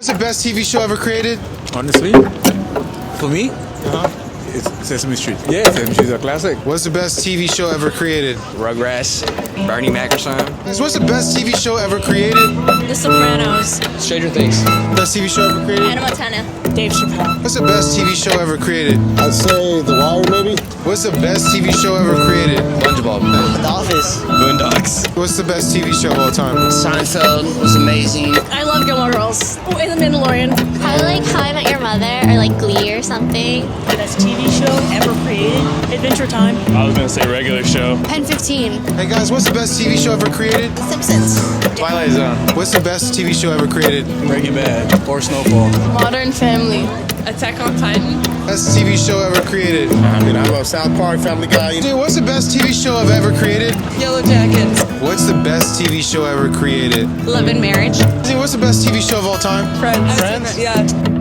What's the best TV show ever created? Honestly, for me, it's Sesame Street. Yeah, Sesame Street is a classic. What's the best TV show ever created? Rugrats, Bernie Mac or something. What's the best TV show ever created? The Sopranos. Stranger Things. Best TV show ever created? Hannah Montana. Dave Chappelle. What's the best TV show ever created? I'd say The Wire, maybe. What's the best TV show ever created? SpongeBob. The Office. Boondocks. What's the best TV show of all time? Seinfeld was amazing. I love Gilmore Girls. Oh, and The Mandalorian. Probably like How I Met Your Mother or like Glee or something. Best TV show ever created? Adventure Time. I was gonna say regular show. Pen 15. Hey guys, what's the best TV show ever created? Simpsons. Twilight Zone. What's the best TV show ever created? Breaking Bad or Snowfall. Modern Family. Attack on Titan. Best TV show ever created? I love South Park, Family Guy. Dude, what's the best TV show I've ever created? Yellow Jackets. What's the best TV show ever created? Love and Marriage. Dude, what's the best TV show of all time? Friends. Yeah.